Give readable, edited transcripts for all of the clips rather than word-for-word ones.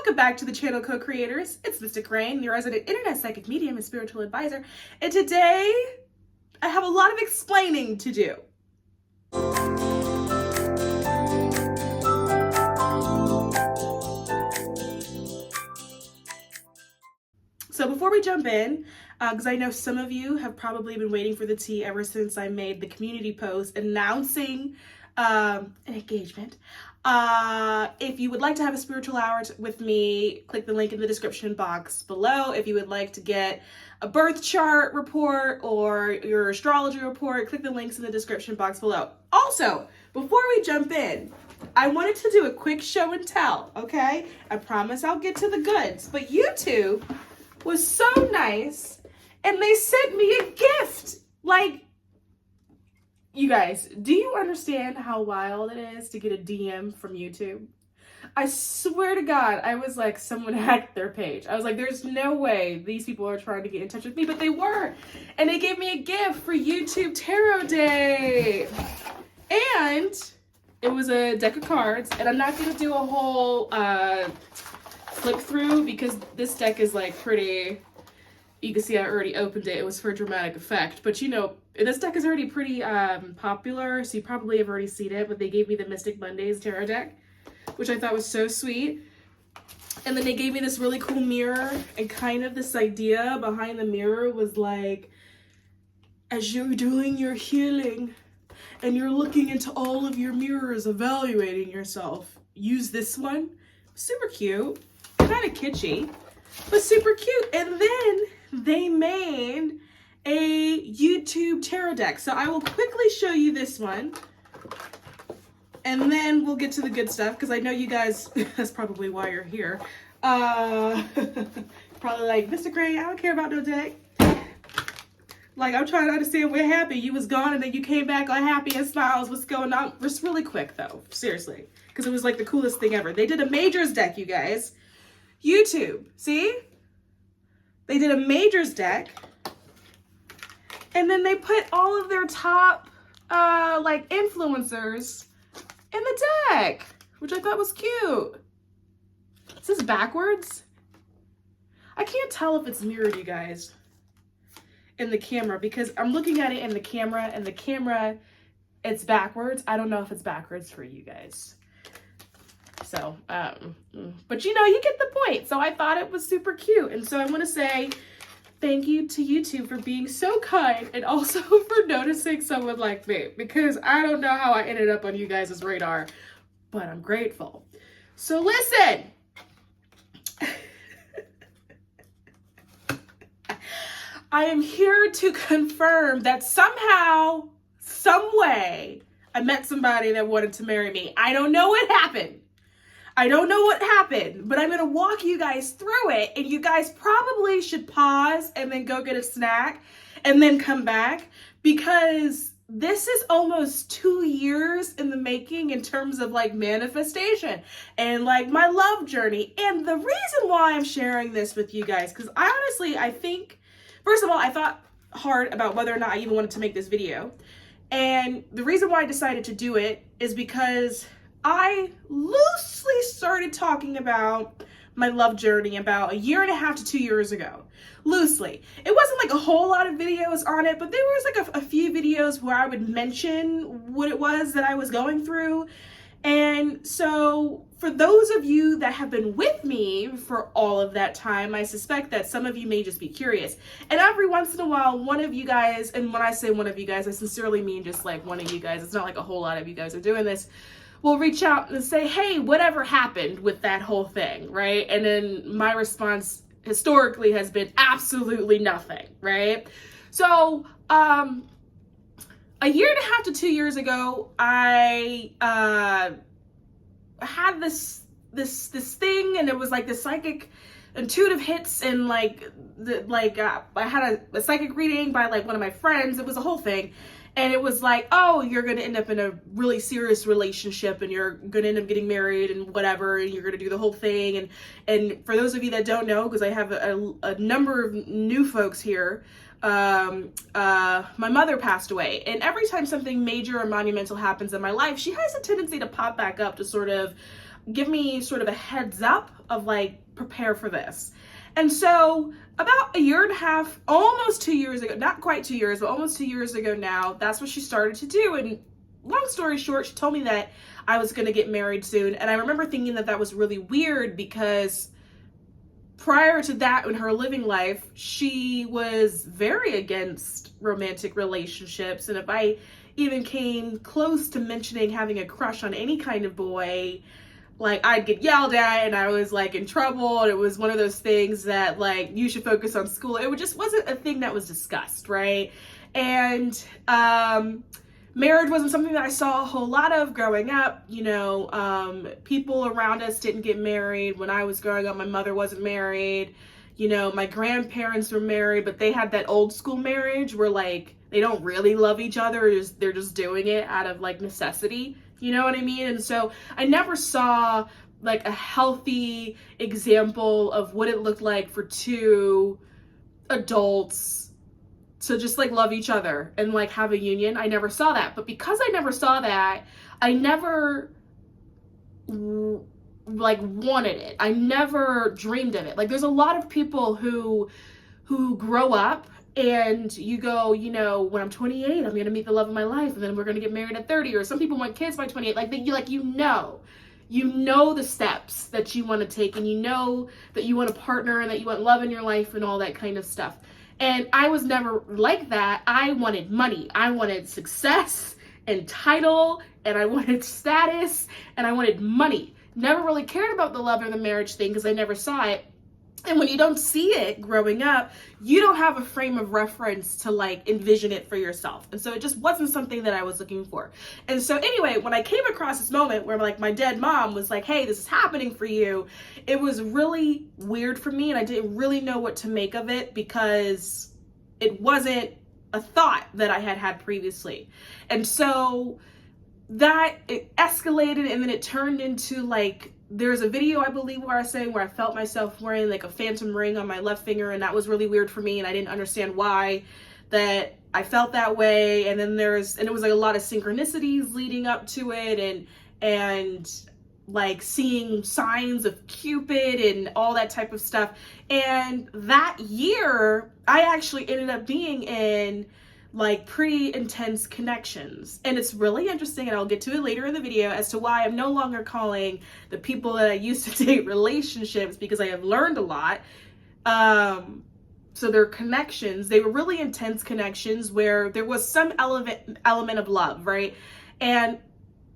Welcome back to the channel co-creators. It's Mystic Rain, your resident internet psychic medium and spiritual advisor. And today, I have a lot of explaining to do. So before we jump in, because I know some of you have probably been waiting for the tea ever since I made the community post announcing an engagement. If you would like to have a spiritual hour with me, click the link in the description box below. If you would like to get a birth chart report or your astrology report, click the links in the description box below. Also, before we jump in, I wanted to do a quick show and tell, okay? I promise I'll get to the goods, but YouTube was so nice and they sent me a gift. Like, you guys, do you understand how wild it is to get a DM from YouTube? I swear to God, I was like, someone hacked their page. I was like, there's no way these people are trying to get in touch with me, but they were. And they gave me a gift for YouTube Tarot Day. And it was a deck of cards. And I'm not going to do a whole flip through because this deck is like pretty... You can see I already opened it. It was for dramatic effect. But you know, this deck is already pretty popular, so you probably have already seen it. But they gave me the Mystic Mondays tarot deck, which I thought was so sweet. And then they gave me this really cool mirror. And kind of this idea behind the mirror was like, as you're doing your healing and you're looking into all of your mirrors, evaluating yourself, use this one. Super cute. Kind of kitschy, but super cute. And then they made a YouTube tarot deck. So I will quickly show you this one. And then we'll get to the good stuff because I know you guys, that's probably why you're here. Probably like, Mr. Gray, I don't care about no deck. Like, I'm trying to understand what happened. You was gone and then you came back all happy and smiles. What's going on? Just really quick though, seriously. Because it was like the coolest thing ever. They did a majors deck, you guys. YouTube, see? They did a majors deck, and then they put all of their top, like, influencers in the deck, which I thought was cute. Is this backwards? I can't tell if it's mirrored, you guys, in the camera, because I'm looking at it in the camera, and the camera, it's backwards. I don't know if it's backwards for you guys. So, but you know, you get the point. So I thought it was super cute. And so I want to say thank you to YouTube for being so kind and also for noticing someone like me, because I don't know how I ended up on you guys' radar, but I'm grateful. So listen, I am here to confirm that somehow, some way, I met somebody that wanted to marry me. I don't know what happened. I don't know what happened, but I'm going to walk you guys through it, and you guys probably should pause and then go get a snack and then come back, because this is almost 2 years in the making in terms of like manifestation and like my love journey. And the reason why I'm sharing this with you guys, because I think, first of all, I thought hard about whether or not I even wanted to make this video. And the reason why I decided to do it is because I loosely started talking about my love journey about 1.5 years to 2 years ago. Loosely. It wasn't like a whole lot of videos on it, but there was like a few videos where I would mention what it was that I was going through. And so for those of you that have been with me for all of that time, I suspect that some of you may just be curious. And every once in a while, one of you guys, and when I say one of you guys, I sincerely mean just like one of you guys. It's not like a whole lot of you guys are doing this. Will reach out and say, hey, whatever happened with that whole thing, right? And then my response historically has been absolutely nothing, right? So, 1.5 years to 2 years ago, I had this thing, and it was like the psychic intuitive hits, and like I had a psychic reading by like one of my friends. It was a whole thing. And it was like, oh, you're going to end up in a really serious relationship and you're going to end up getting married and whatever, and you're going to do the whole thing. And for those of you that don't know, because I have a number of new folks here, my mother passed away. And every time something major or monumental happens in my life, she has a tendency to pop back up to sort of give me sort of a heads up of like, prepare for this. And so about a year and a half, almost 2 years ago, not quite 2 years, but almost 2 years ago now, that's what she started to do. And long story short, she told me that I was going to get married soon. And I remember thinking that that was really weird because prior to that, in her living life, she was very against romantic relationships. And if I even came close to mentioning having a crush on any kind of boy, like, I'd get yelled at and I was like in trouble, and it was one of those things that like, you should focus on school. It just wasn't a thing that was discussed, right? And marriage wasn't something that I saw a whole lot of growing up. You know, people around us didn't get married. When I was growing up, my mother wasn't married. You know, my grandparents were married, but they had that old school marriage where like, they don't really love each other. They're just doing it out of like necessity. You know what I mean? And so I never saw like a healthy example of what it looked like for two adults to just like love each other and like have a union. I never saw that. But because I never saw that, I never like wanted it. I never dreamed of it. Like, there's a lot of people who grow up and you go, you know, when I'm 28, I'm going to meet the love of my life, and then we're going to get married at 30, or some people want kids by 28. Like, you know the steps that you want to take, and you know that you want a partner and that you want love in your life and all that kind of stuff. And I was never like that. I wanted money. I wanted success and title, and I wanted status, and I wanted money. Never really cared about the love or the marriage thing because I never saw it. And when you don't see it growing up, you don't have a frame of reference to like envision it for yourself. And so it just wasn't something that I was looking for. And so anyway, when I came across this moment where like my dead mom was like, hey, this is happening for you, it was really weird for me. And I didn't really know what to make of it because it wasn't a thought that I had had previously. And so that it escalated, and then it turned into like, there's a video, I believe, where I say where I felt myself wearing like a phantom ring on my left finger, and that was really weird for me, and I didn't understand why that I felt that way. And then it was like a lot of synchronicities leading up to it, and like seeing signs of Cupid and all that type of stuff. And that year, I actually ended up being in like pretty intense connections. And it's really interesting, and I'll get to it later in the video, as to why I'm no longer calling the people that I used to date relationships, because I have learned a lot. So they're connections. They were really intense connections where there was some element of love, right? And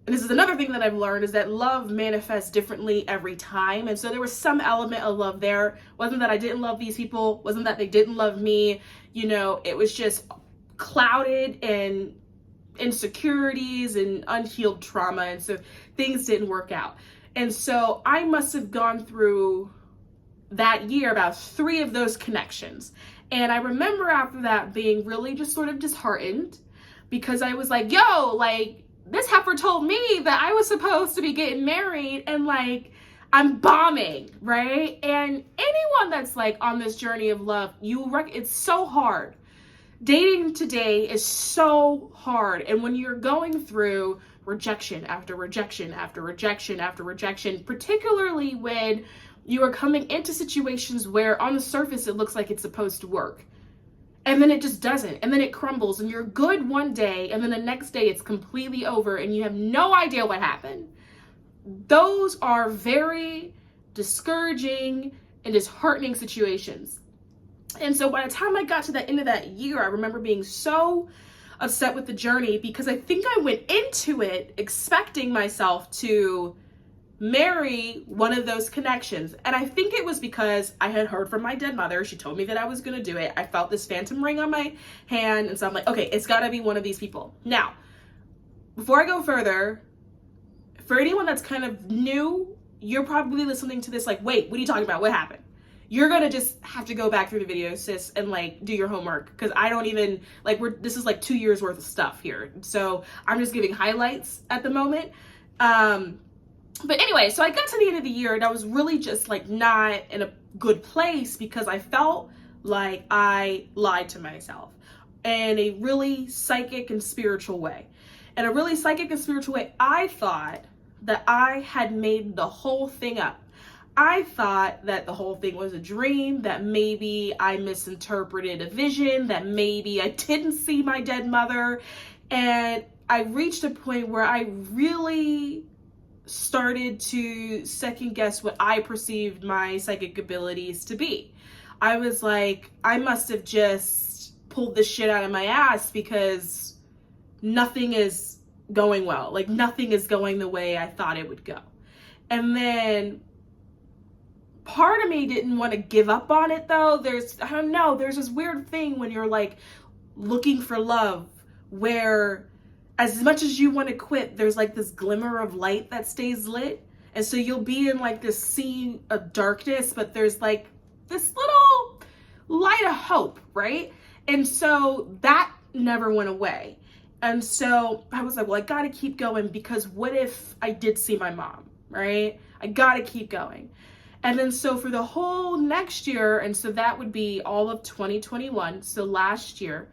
this is another thing that I've learned, is that love manifests differently every time. And so there was some element of love there. Wasn't that I didn't love these people, wasn't that they didn't love me, you know, it was just clouded in insecurities and unhealed trauma, and so things didn't work out. And so I must have gone through that year about 3 of those connections. And I remember after that being really just sort of disheartened, because I was like, yo, like, this heifer told me that I was supposed to be getting married, and like, I'm bombing, right? And anyone that's like on this journey of love, it's so hard. Dating today is so hard. And when you're going through rejection after rejection after rejection after rejection, particularly when you are coming into situations where on the surface it looks like it's supposed to work, and then it just doesn't, and then it crumbles, and you're good one day, and then the next day it's completely over, and you have no idea what happened. Those are very discouraging and disheartening situations. And so by the time I got to the end of that year, I remember being so upset with the journey, because I think I went into it expecting myself to marry one of those connections. And I think it was because I had heard from my dead mother. She told me that I was going to do it. I felt this phantom ring on my hand. And so I'm like, okay, it's got to be one of these people. Now, before I go further, for anyone that's kind of new, you're probably listening to this like, wait, what are you talking about? What happened? You're going to just have to go back through the video, sis, and like do your homework, because I don't even, like, this is like 2 years worth of stuff here. So I'm just giving highlights at the moment. But anyway, so I got to the end of the year, and I was really just like not in a good place, because I felt like I lied to myself in a really psychic and spiritual way. In a really psychic and spiritual way, I thought that I had made the whole thing up. I thought that the whole thing was a dream, that maybe I misinterpreted a vision, that maybe I didn't see my dead mother. And I reached a point where I really started to second guess what I perceived my psychic abilities to be. I was like, I must have just pulled this shit out of my ass because nothing is going well. Like, nothing is going the way I thought it would go. And then part of me didn't want to give up on it though. I don't know, there's this weird thing when you're like looking for love where as much as you want to quit, there's like this glimmer of light that stays lit. And so you'll be in like this sea of darkness, but there's like this little light of hope, right? And so that never went away. And so I was like, well, I gotta keep going, because what if I did see my mom, right? I gotta keep going. And then so for the whole next year, and so that would be all of 2021, so last year,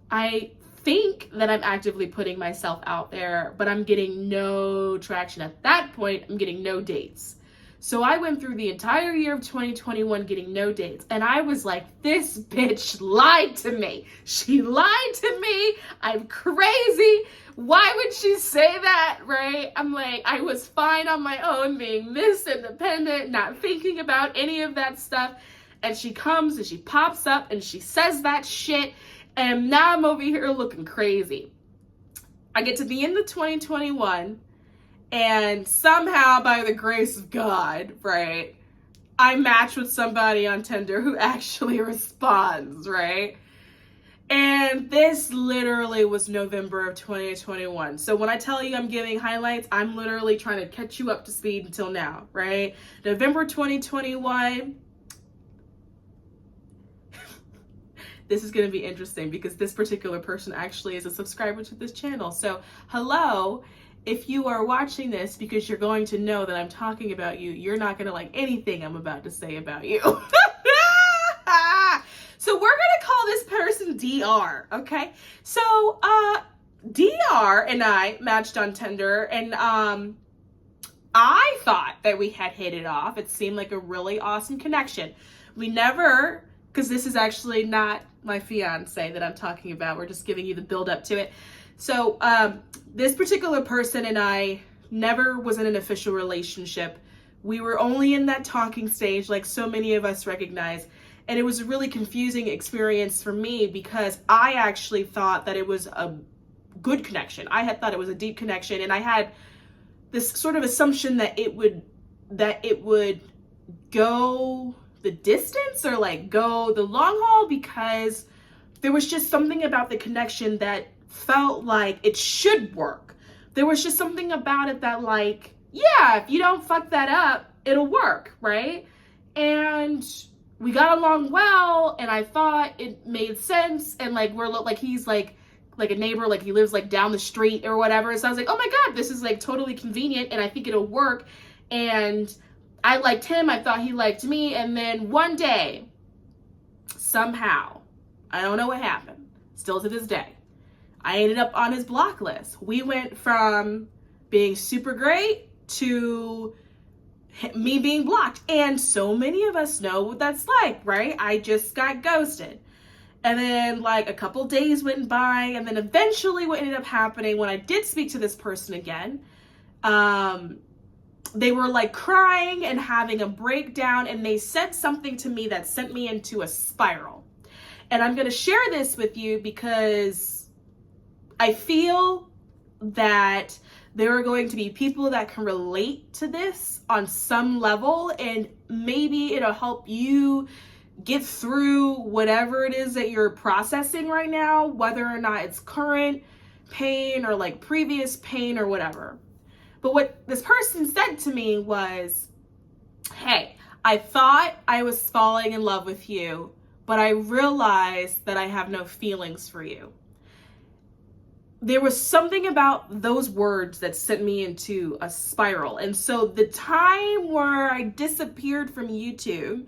I think that I'm actively putting myself out there, but I'm getting no traction. At that point, I'm getting no dates. So I went through the entire year of 2021 getting no dates. And I was like, this bitch lied to me. She lied to me. I'm crazy. Why would she say that, right? I'm like, I was fine on my own, being Miss Independent, not thinking about any of that stuff. And she comes and she pops up and she says that shit. And now I'm over here looking crazy. I get to the end of 2021. And somehow, by the grace of God, right, I match with somebody on Tinder who actually responds, right? And this literally was November of 2021. So when I tell you I'm giving highlights, I'm literally trying to catch you up to speed until now, right? November 2021. This is going to be interesting because this particular person actually is a subscriber to this channel. So, hello. If you are watching this because you're going to know that I'm talking about you, you're not going to like anything I'm about to say about you. So we're going to call this person DR, okay? So DR and I matched on Tinder, and I thought that we had hit it off. It seemed like a really awesome connection. We never, because this is actually not my fiance that I'm talking about. We're just giving you the build up to it. So this particular person and I never was in an official relationship. We were only in that talking stage, like so many of us recognize. And it was a really confusing experience for me because I actually thought that it was a good connection. I had thought it was a deep connection, and I had this sort of assumption that it would go the distance or like go the long haul, because there was just something about the connection that felt like it should work. There was just something about it that, like, yeah, if you don't fuck that up, it'll work, right? And we got along well, and I thought it made sense, and like we're like, he's like a neighbor, like he lives like down the street or whatever. So I was like, oh my God, this is like totally convenient, and I think it'll work. And I liked him, I thought he liked me, and then one day, somehow, I don't know what happened, still to this day, I ended up on his block list. We went from being super great to me being blocked. And so many of us know what that's like, right? I just got ghosted. And then like a couple days went by, and then eventually what ended up happening when I did speak to this person again, they were like crying and having a breakdown, and they said something to me that sent me into a spiral. And I'm going to share this with you because I feel that there are going to be people that can relate to this on some level, and maybe it'll help you get through whatever it is that you're processing right now, whether or not it's current pain or like previous pain or whatever. But what this person said to me was, hey, I thought I was falling in love with you, but I realized that I have no feelings for you. There was something about those words that sent me into a spiral. And so the time where I disappeared from YouTube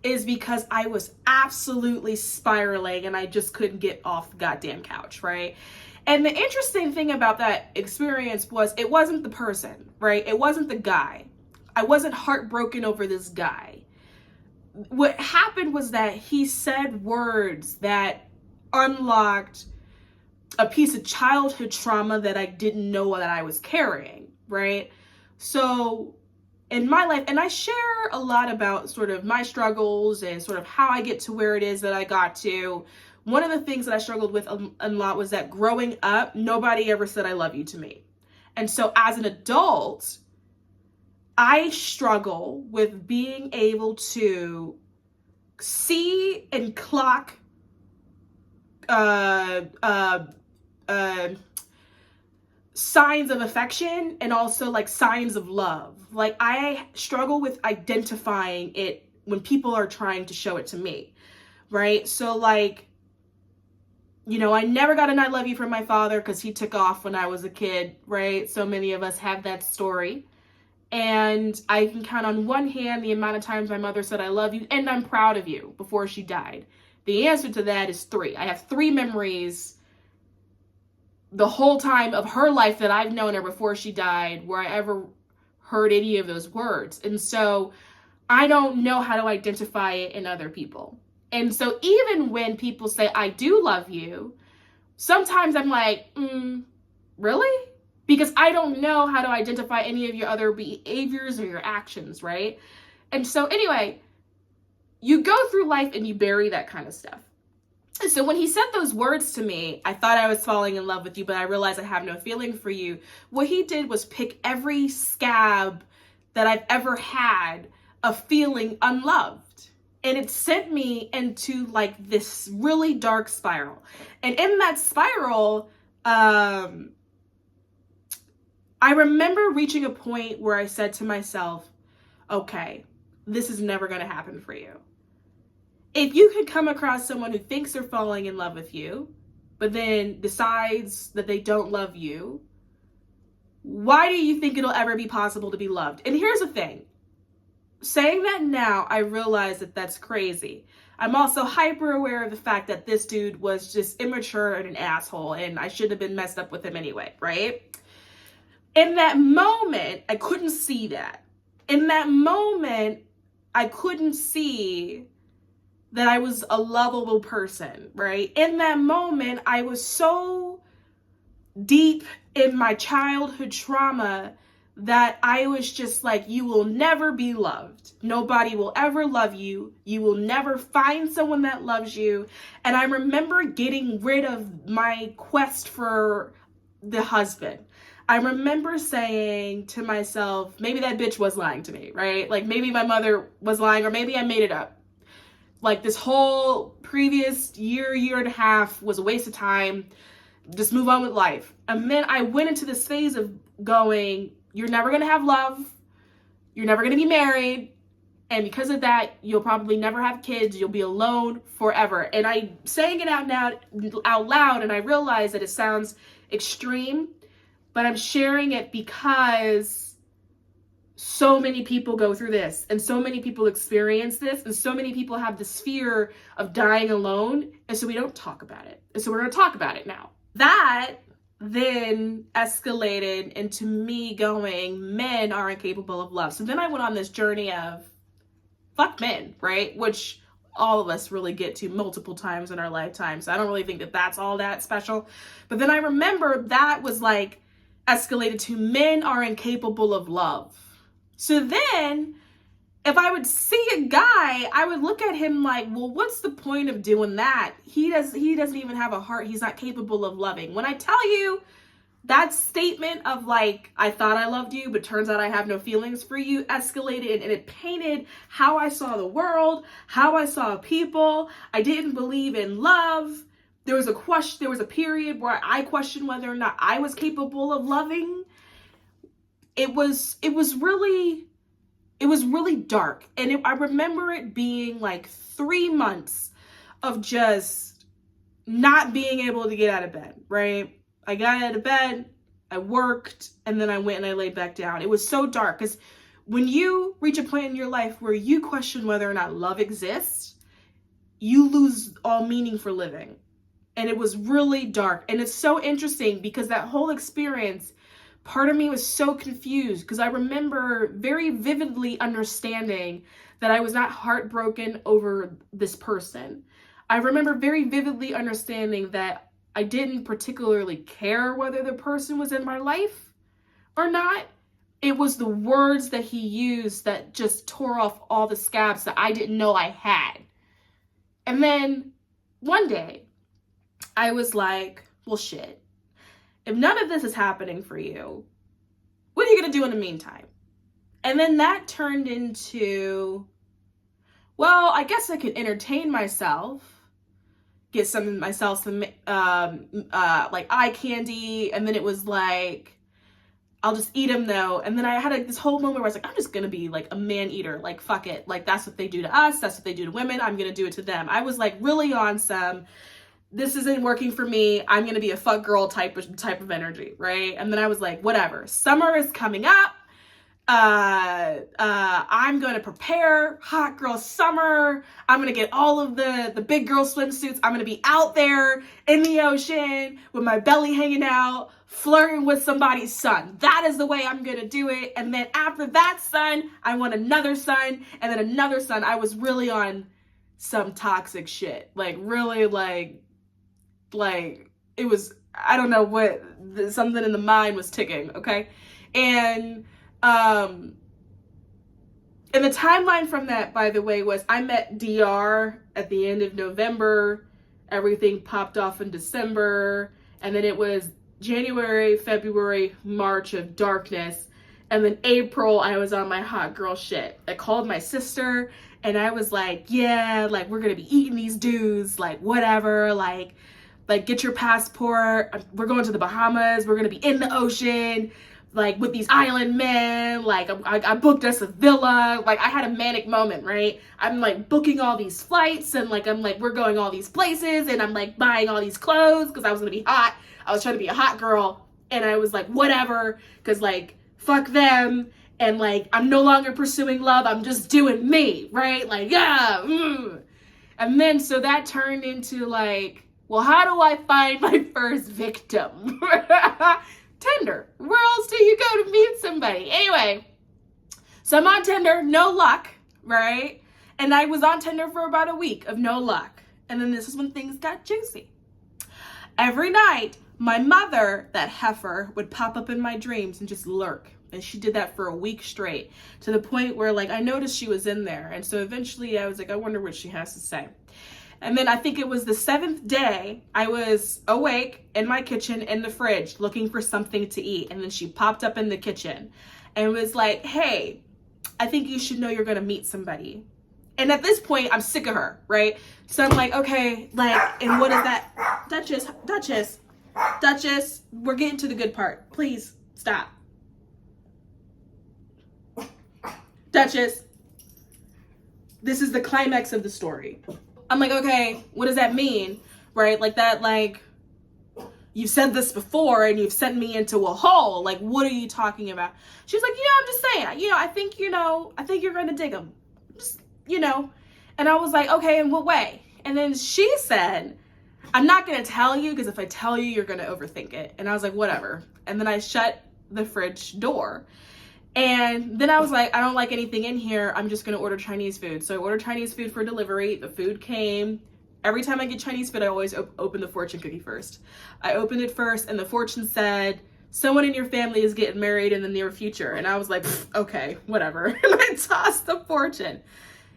is because I was absolutely spiraling and I just couldn't get off the goddamn couch, right? And the interesting thing about that experience was it wasn't the person, right? It wasn't the guy. I wasn't heartbroken over this guy. What happened was that he said words that unlocked a piece of childhood trauma that I didn't know that I was carrying, right? So in my life, and I share a lot about sort of my struggles and sort of how I get to where it is that I got to. One of the things that I struggled with a lot was that growing up, nobody ever said I love you to me. And so as an adult, I struggle with being able to see and clock signs of affection and also like signs of love. Like I struggle with identifying it when people are trying to show it to me, right? So like, you know, I never got an I love you from my father because he took off when I was a kid, right? So many of us have that story. And I can count on one hand the amount of times my mother said I love you and I'm proud of you before she died. The answer to that is 3. I have 3 memories the whole time of her life that I've known her before she died where I ever heard any of those words. And so I don't know how to identify it in other people. And so even when people say, I do love you, sometimes I'm like, really? Because I don't know how to identify any of your other behaviors or your actions, right? And so anyway, you go through life and you bury that kind of stuff. And so when he said those words to me, I thought I was falling in love with you, but I realized I have no feeling for you. What he did was pick every scab that I've ever had of feeling unloved. And it sent me into like this really dark spiral. And in that spiral, I remember reaching a point where I said to myself, okay, this is never going to happen for you. If you could come across someone who thinks they're falling in love with you, but then decides that they don't love you, why do you think it'll ever be possible to be loved? And here's the thing. Saying that now, I realize that that's crazy. I'm also hyper aware of the fact that this dude was just immature and an asshole, and I shouldn't have been messed up with him anyway, right? In that moment, I couldn't see that. In that moment, I couldn't see that I was a lovable person, right? In that moment, I was so deep in my childhood trauma that I was just like, you will never be loved. Nobody will ever love you. You will never find someone that loves you. And I remember getting rid of my quest for the husband. I remember saying to myself, maybe that bitch was lying to me, right? Like maybe my mother was lying, or maybe I made it up. Like this whole previous year and a half was a waste of time. Just move on with life. And then I went into this phase of going, you're never going to have love. You're never going to be married. And because of that, you'll probably never have kids. You'll be alone forever. And I'm saying it out loud, and I realize that it sounds extreme, but I'm sharing it because so many people go through this, and so many people experience this, and so many people have this fear of dying alone, and so we don't talk about it. And so we're going to talk about it now. That then escalated into me going, men are incapable of love. So then I went on this journey of fuck men, right? Which all of us really get to multiple times in our lifetime. So I don't really think that that's all that special. But then I remember that was like escalated to men are incapable of love. So then if I would see a guy, I would look at him like, well, what's the point of doing that? He doesn't even have a heart. He's not capable of loving. When I tell you that statement of like, I thought I loved you, but turns out I have no feelings for you, escalated, and it painted how I saw the world, how I saw people. I didn't believe in love. There was a period where I questioned whether or not I was capable of loving. It was really dark. And I remember it being like 3 months of just not being able to get out of bed, right? I got out of bed, I worked, and then I went and I laid back down. It was so dark because when you reach a point in your life where you question whether or not love exists, you lose all meaning for living. And it was really dark. And it's so interesting because that whole experience, part of me was so confused because I remember very vividly understanding that I was not heartbroken over this person. I remember very vividly understanding that I didn't particularly care whether the person was in my life or not. It was the words that he used that just tore off all the scabs that I didn't know I had. And then one day, I was like, well, shit. If none of this is happening for you, what are you going to do in the meantime? And then that turned into, well, I guess I could entertain myself, get myself some like eye candy. And then it was like, I'll just eat them though. And then I had like this whole moment where I was like, I'm just going to be like a man eater. Like, fuck it. Like, that's what they do to us. That's what they do to women. I'm going to do it to them. I was like really on some, this isn't working for me. I'm going to be a fuck girl type of energy. Right. And then I was like, whatever. Summer is coming up. I'm going to prepare hot girl summer. I'm going to get all of the big girl swimsuits. I'm going to be out there in the ocean with my belly hanging out, flirting with somebody's son. That is the way I'm going to do it. And then after that son, I want another son and then another son. I was really on some toxic shit. Like really like it was, I don't know what, something in the mind was ticking. Okay. And the timeline from that, by the way, was I met DR at the end of November. Everything popped off in December. And then it was January, February, March of darkness. And then April, I was on my hot girl shit. I called my sister and I was like, yeah, like we're going to be eating these dudes, like whatever, like get your passport. We're going to the Bahamas. We're going to be in the ocean, like with these island men. Like I booked us a villa. Like I had a manic moment, right? I'm like booking all these flights and like, I'm like, we're going all these places and I'm like buying all these clothes because I was going to be hot. I was trying to be a hot girl and I was like, whatever. Cause like, fuck them. And like, I'm no longer pursuing love. I'm just doing me, right? Like, yeah. And then, so that turned into like, well, how do I find my first victim? Tinder. Where else do you go to meet somebody? Anyway, so I'm on Tinder, no luck, right? And I was on Tinder for about a week of no luck. And then this is when things got juicy. Every night, my mother, that heifer, would pop up in my dreams and just lurk. And she did that for a week straight, to the point where like I noticed she was in there. And so eventually I was like, I wonder what she has to say. And then I think it was the 7th day, I was awake in my kitchen in the fridge looking for something to eat. And then she popped up in the kitchen and was like, hey, I think you should know you're going to meet somebody. And at this point, I'm sick of her, right? So I'm like, okay, like, and what is that? Duchess, we're getting to the good part. Please stop. Duchess, this is the climax of the story. I'm like, okay, what does that mean? Right? Like that, like, you've said this before and you've sent me into a hole. Like, what are you talking about? She's like, I'm just saying, I think you're going to dig them. Just, And I was like, okay, in what way? And then she said, I'm not going to tell you because if I tell you, you're going to overthink it. And I was like, whatever. And then I shut the fridge door. And then I was like, I don't like anything in here. I'm just going to order Chinese food. So I ordered Chinese food for delivery. The food came. Every time I get Chinese food, I always open the fortune cookie first. I opened it first and the fortune said, someone in your family is getting married in the near future. And I was like, okay, whatever. And I tossed the fortune.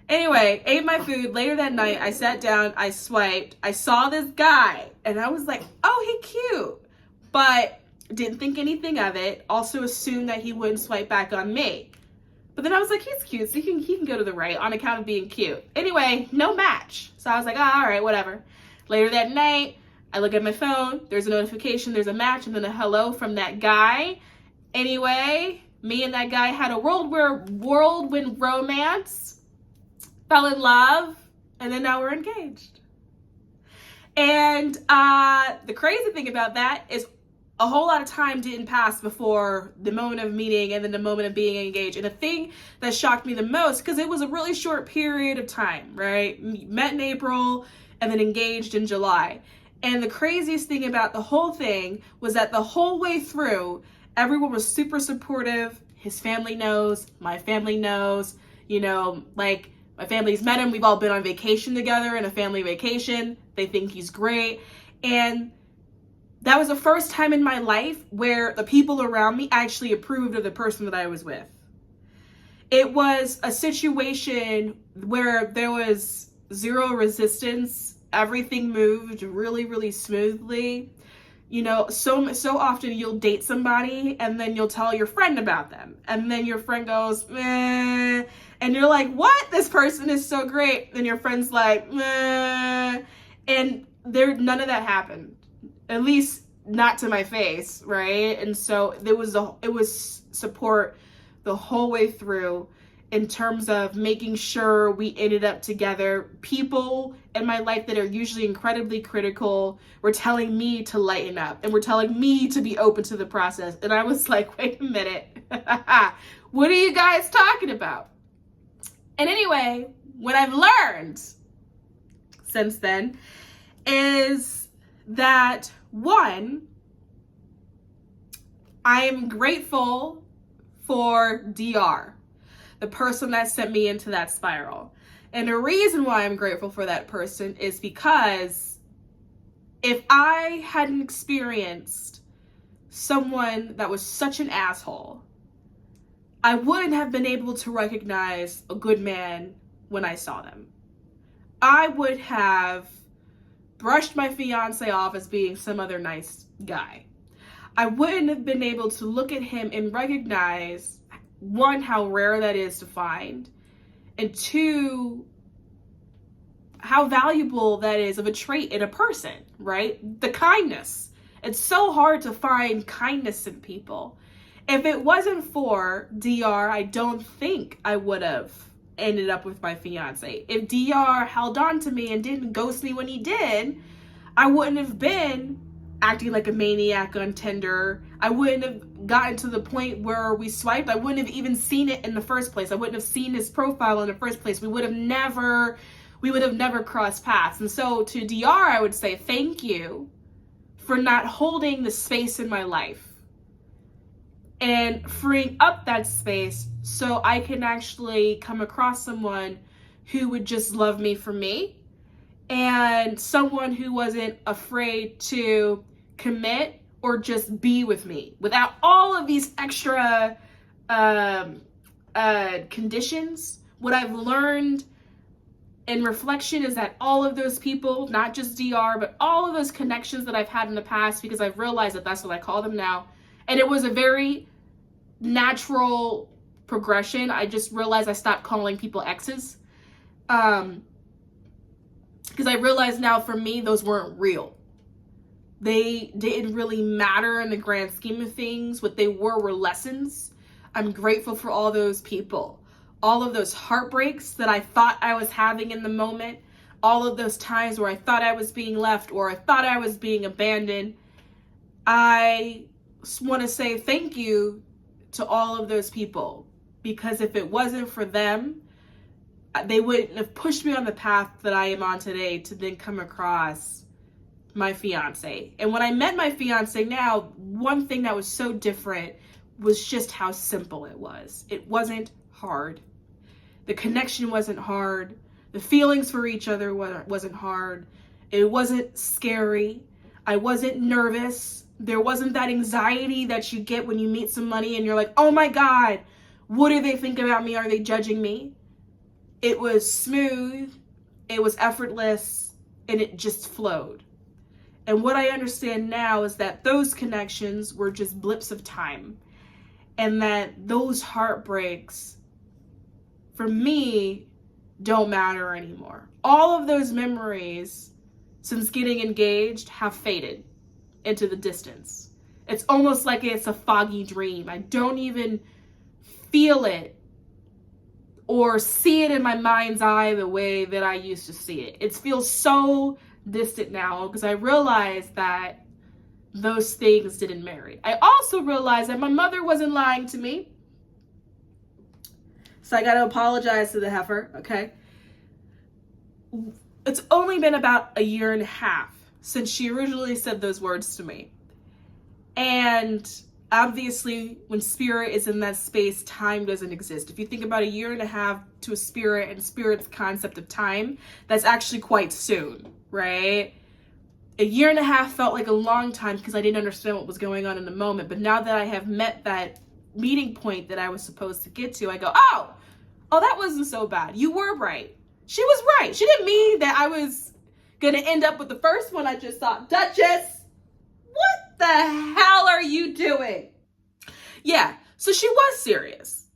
Anyway, ate my food. Later that night, I sat down, I swiped. I saw this guy and I was like, oh, he cute. But didn't think anything of it. Also assumed that he wouldn't swipe back on me. But then I was like, he's cute, so he can go to the right on account of being cute. Anyway, no match. So I was like, all right, whatever. Later that night, I look at my phone. There's a notification. There's a match and then a hello from that guy. Anyway, me and that guy had a whirlwind romance. Fell in love. And then now we're engaged. And the crazy thing about that is a whole lot of time didn't pass before the moment of meeting and then the moment of being engaged. And the thing that shocked me the most, because it was a really short period of time, right? Met in April and then engaged in July. And the craziest thing about the whole thing was that the whole way through, everyone was super supportive. His family knows, my family knows, you know, like my family's met him. We've all been on vacation together, in a family vacation. They think he's great. And that was the first time in my life where the people around me actually approved of the person that I was with. It was a situation where there was zero resistance. Everything moved really, really smoothly. You know, so often you'll date somebody and then you'll tell your friend about them. And then your friend goes, meh. And you're like, what? This person is so great. And your friend's like, meh. And none of that happened. At least not to my face, right? And so it was support the whole way through in terms of making sure we ended up together. People in my life that are usually incredibly critical were telling me to lighten up and were telling me to be open to the process. And I was like, wait a minute, what are you guys talking about? And anyway, what I've learned since then is that, one, I am grateful for DR, the person that sent me into that spiral. And the reason why I'm grateful for that person is because if I hadn't experienced someone that was such an asshole, I wouldn't have been able to recognize a good man when I saw them. I would have brushed my fiance off as being some other nice guy. I wouldn't have been able to look at him and recognize, one, how rare that is to find, and two, how valuable that is of a trait in a person, right? The kindness. It's so hard to find kindness in people. If it wasn't for DR, I don't think I would have ended up with my fiance. If DR held on to me and didn't ghost me when he did, I wouldn't have been acting like a maniac on Tinder. I wouldn't have gotten to the point where we swiped. I wouldn't have even seen it in the first place. I wouldn't have seen his profile in the first place. We would have never crossed paths. And so to DR, I would say thank you for not holding the space in my life and freeing up that space so I can actually come across someone who would just love me for me, and someone who wasn't afraid to commit or just be with me without all of these extra conditions. What I've learned in reflection is that all of those people, not just DR, but all of those connections that I've had in the past, because I've realized that that's what I call them now, and it was a very natural progression. I just realized I stopped calling people exes. Because I realize now, for me, those weren't real. They didn't really matter in the grand scheme of things. What they were lessons. I'm grateful for all those people. All of those heartbreaks that I thought I was having in the moment. All of those times where I thought I was being left or I thought I was being abandoned. I want to say thank you to all of those people. Because if it wasn't for them, they wouldn't have pushed me on the path that I am on today to then come across my fiance. And when I met my fiance now, one thing that was so different was just how simple it was. It wasn't hard. The connection wasn't hard. The feelings for each other wasn't hard. It wasn't scary. I wasn't nervous. There wasn't that anxiety that you get when you meet somebody and you're like, oh my God, what do they think about me? Are they judging me? It was smooth, it was effortless, and it just flowed. And what I understand now is that those connections were just blips of time. And that those heartbreaks, for me, don't matter anymore. All of those memories, since getting engaged, have faded into the distance. It's almost like it's a foggy dream. I don't even feel it or see it in my mind's eye the way that I used to see it. It feels so distant now because I realized that those things didn't marry. I also realized that my mother wasn't lying to me. So I got to apologize to the heifer, okay? It's only been about 1.5 years since she originally said those words to me. And obviously, when spirit is in that space, time doesn't exist. If you think about 1.5 years to a spirit and spirit's concept of time, that's actually quite soon, right? 1.5 years felt like a long time because I didn't understand what was going on in the moment. But now that I have met that meeting point that I was supposed to get to, I go, oh, that wasn't so bad. You were right. She was right. She didn't mean that I was going to end up with the first one I just saw. Duchess, what the hell are you doing? Yeah, so she was serious.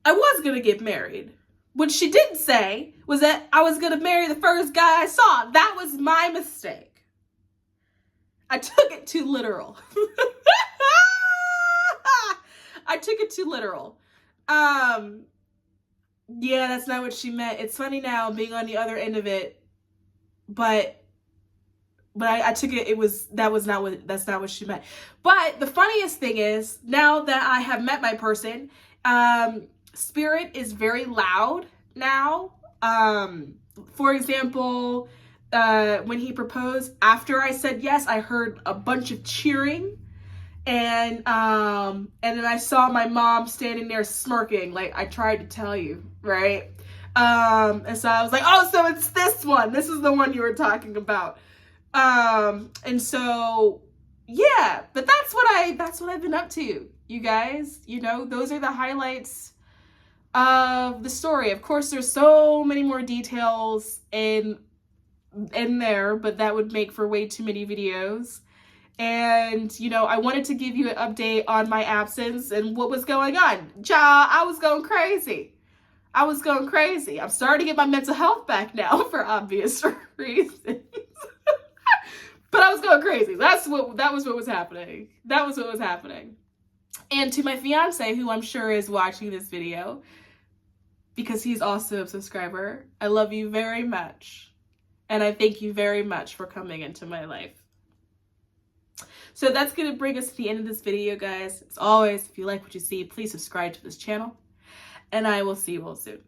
I was going to get married. What she didn't say was that I was going to marry the first guy I saw. That was my mistake. I took it too literal. I took it too literal. Yeah, that's not what she meant. It's funny now being on the other end of it, but I took it, that's not what she meant. But the funniest thing is, now that I have met my person, spirit is very loud now. For example, when he proposed, after I said yes, I heard a bunch of cheering. And then I saw my mom standing there smirking, like, I tried to tell you, right? And so I was like, oh, so it's this one. This is the one you were talking about. And so, yeah, but that's what I've been up to, you guys. You know, those are the highlights of the story. Of course, there's so many more details in there, but that would make for way too many videos. And, you know, I wanted to give you an update on my absence and what was going on. Child, I was going crazy. I'm starting to get my mental health back now for obvious reasons. But I was going crazy. That was what was happening. And to my fiance, who I'm sure is watching this video, because he's also a subscriber, I love you very much. And I thank you very much for coming into my life. So that's going to bring us to the end of this video, guys. As always, if you like what you see, please subscribe to this channel. And I will see you all soon.